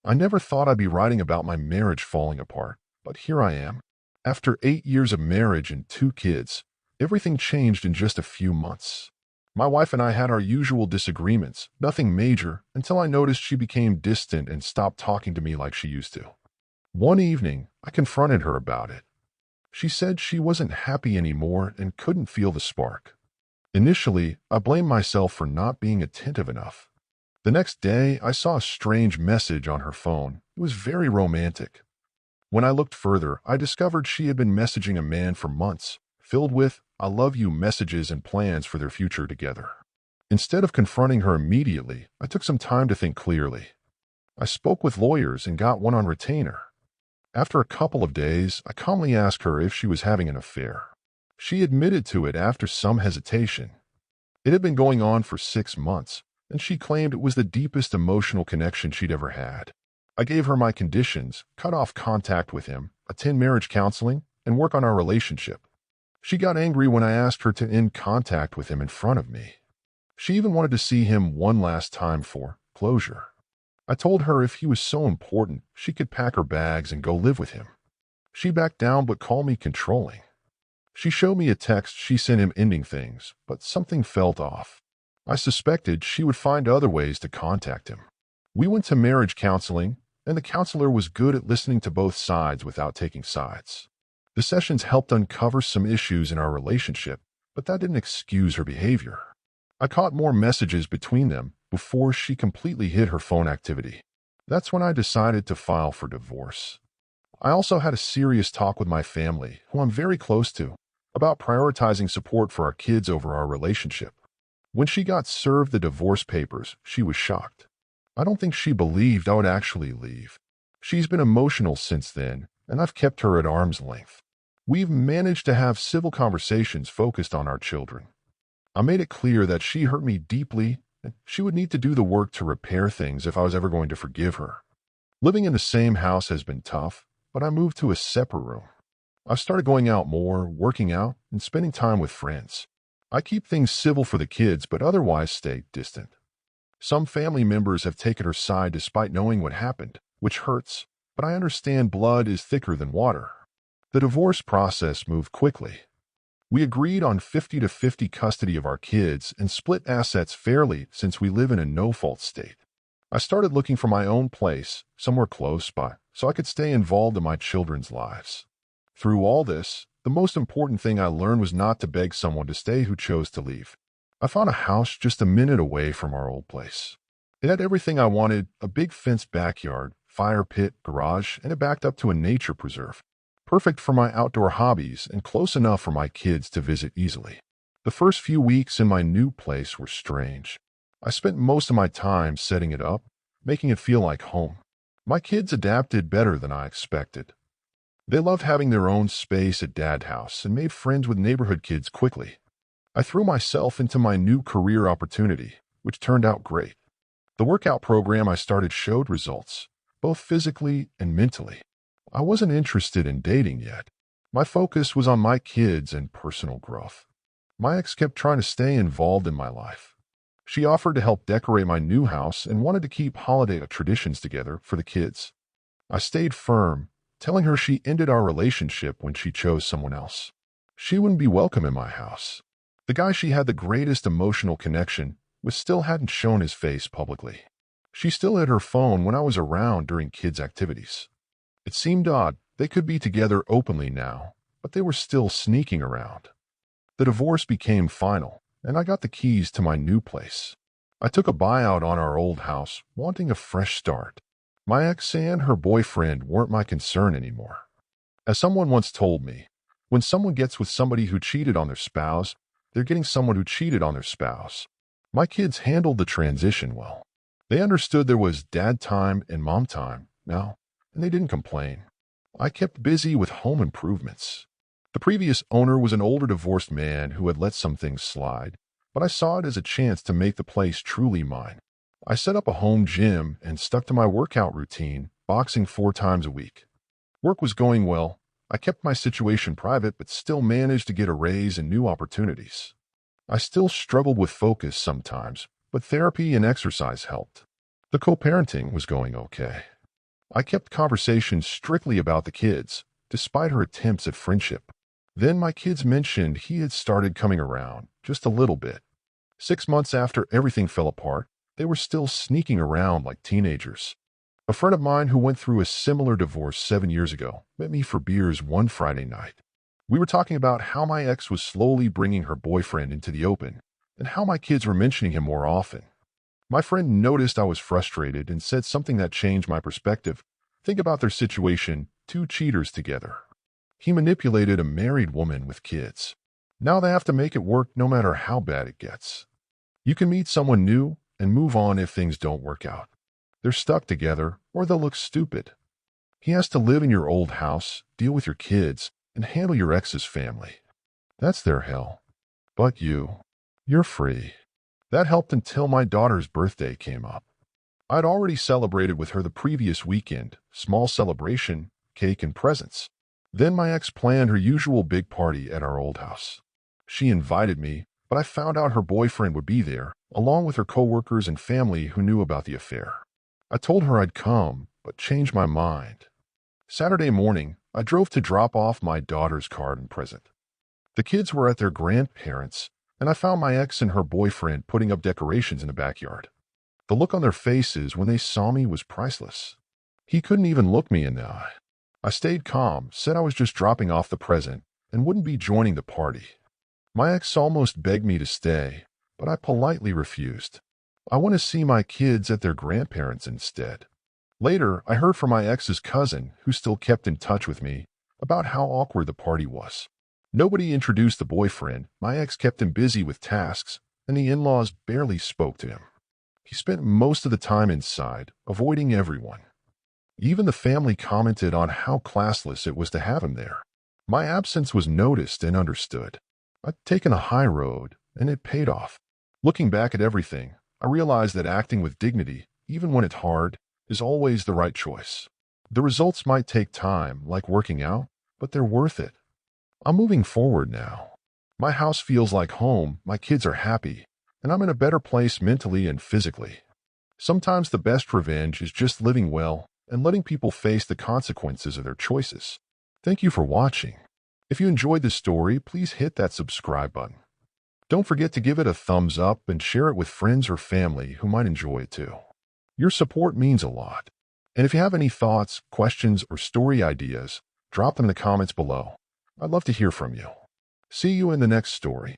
I never thought I'd be writing about my marriage falling apart, but here I am. After 8 years of marriage and 2 kids, everything changed in just a few months. My wife and I had our usual disagreements, nothing major, until I noticed she became distant and stopped talking to me like she used to. One evening, I confronted her about it. She said she wasn't happy anymore and couldn't feel the spark. Initially, I blamed myself for not being attentive enough. The next day, I saw a strange message on her phone. It was very romantic. When I looked further, I discovered she had been messaging a man for months, filled with "I love you" messages and plans for their future together. Instead of confronting her immediately, I took some time to think clearly. I spoke with lawyers and got one on retainer. After a couple of days, I calmly asked her if she was having an affair. She admitted to it after some hesitation. It had been going on for 6 months, and she claimed it was the deepest emotional connection she'd ever had. I gave her my conditions: cut off contact with him, attend marriage counseling, and work on our relationship. She got angry when I asked her to end contact with him in front of me. She even wanted to see him one last time for closure. I told her if he was so important, she could pack her bags and go live with him. She backed down but called me controlling. She showed me a text she sent him ending things, but something felt off. I suspected she would find other ways to contact him. We went to marriage counseling, and the counselor was good at listening to both sides without taking sides. The sessions helped uncover some issues in our relationship, but that didn't excuse her behavior. I caught more messages between them before she completely hid her phone activity. That's when I decided to file for divorce. I also had a serious talk with my family, who I'm very close to, about prioritizing support for our kids over our relationship. When she got served the divorce papers, she was shocked. I don't think she believed I would actually leave. She's been emotional since then, and I've kept her at arm's length. We've managed to have civil conversations focused on our children. I made it clear that she hurt me deeply, and she would need to do the work to repair things if I was ever going to forgive her. Living in the same house has been tough, but I moved to a separate room. I've started going out more, working out, and spending time with friends. I keep things civil for the kids, but otherwise stay distant. Some family members have taken her side despite knowing what happened, which hurts, but I understand blood is thicker than water. The divorce process moved quickly. We agreed on 50-50 custody of our kids and split assets fairly since we live in a no-fault state. I started looking for my own place, somewhere close by, so I could stay involved in my children's lives. Through all this, the most important thing I learned was not to beg someone to stay who chose to leave. I found a house just a minute away from our old place. It had everything I wanted: a big fenced backyard, fire pit, garage, and it backed up to a nature preserve. Perfect for my outdoor hobbies and close enough for my kids to visit easily. The first few weeks in my new place were strange. I spent most of my time setting it up, making it feel like home. My kids adapted better than I expected. They loved having their own space at Dad's house and made friends with neighborhood kids quickly. I threw myself into my new career opportunity, which turned out great. The workout program I started showed results, both physically and mentally. I wasn't interested in dating yet. My focus was on my kids and personal growth. My ex kept trying to stay involved in my life. She offered to help decorate my new house and wanted to keep holiday traditions together for the kids. I stayed firm, telling her she ended our relationship when she chose someone else. She wouldn't be welcome in my house. The guy she had the greatest emotional connection with still hadn't shown his face publicly. She still had her phone when I was around during kids' activities. It seemed odd. They could be together openly now, but they were still sneaking around. The divorce became final, and I got the keys to my new place. I took a buyout on our old house, wanting a fresh start. My ex and her boyfriend weren't my concern anymore. As someone once told me, when someone gets with somebody who cheated on their spouse, they're getting someone who cheated on their spouse. My kids handled the transition well. They understood there was dad time and mom time now, and they didn't complain. I kept busy with home improvements. The previous owner was an older divorced man who had let some things slide, but I saw it as a chance to make the place truly mine. I set up a home gym and stuck to my workout routine, boxing 4 times a week. Work was going well. I kept my situation private but still managed to get a raise and new opportunities. I still struggled with focus sometimes, but therapy and exercise helped. The co-parenting was going okay. I kept conversations strictly about the kids, despite her attempts at friendship. Then my kids mentioned he had started coming around, just a little bit. 6 months after everything fell apart, they were still sneaking around like teenagers. A friend of mine who went through a similar divorce 7 years ago met me for beers one Friday night. We were talking about how my ex was slowly bringing her boyfriend into the open, and how my kids were mentioning him more often. My friend noticed I was frustrated and said something that changed my perspective. Think about their situation, two cheaters together. He manipulated a married woman with kids. Now they have to make it work no matter how bad it gets. You can meet someone new and move on if things don't work out. They're stuck together or they'll look stupid. He has to live in your old house, deal with your kids, and handle your ex's family. That's their hell. But you're free. That helped until my daughter's birthday came up. I'd already celebrated with her the previous weekend, small celebration, cake and presents. Then my ex planned her usual big party at our old house. She invited me, but I found out her boyfriend would be there, along with her coworkers and family who knew about the affair. I told her I'd come, but changed my mind. Saturday morning, I drove to drop off my daughter's card and present. The kids were at their grandparents', and I found my ex and her boyfriend putting up decorations in the backyard. The look on their faces when they saw me was priceless. He couldn't even look me in the eye. I stayed calm, said I was just dropping off the present, and wouldn't be joining the party. My ex almost begged me to stay, but I politely refused. I want to see my kids at their grandparents' instead. Later, I heard from my ex's cousin, who still kept in touch with me, about how awkward the party was. Nobody introduced the boyfriend, my ex kept him busy with tasks, and the in-laws barely spoke to him. He spent most of the time inside, avoiding everyone. Even the family commented on how classless it was to have him there. My absence was noticed and understood. I'd taken a high road, and it paid off. Looking back at everything, I realized that acting with dignity, even when it's hard, is always the right choice. The results might take time, like working out, but they're worth it. I'm moving forward now. My house feels like home, my kids are happy, and I'm in a better place mentally and physically. Sometimes the best revenge is just living well and letting people face the consequences of their choices. Thank you for watching. If you enjoyed this story, please hit that subscribe button. Don't forget to give it a thumbs up and share it with friends or family who might enjoy it too. Your support means a lot. And if you have any thoughts, questions, or story ideas, drop them in the comments below. I'd love to hear from you. See you in the next story.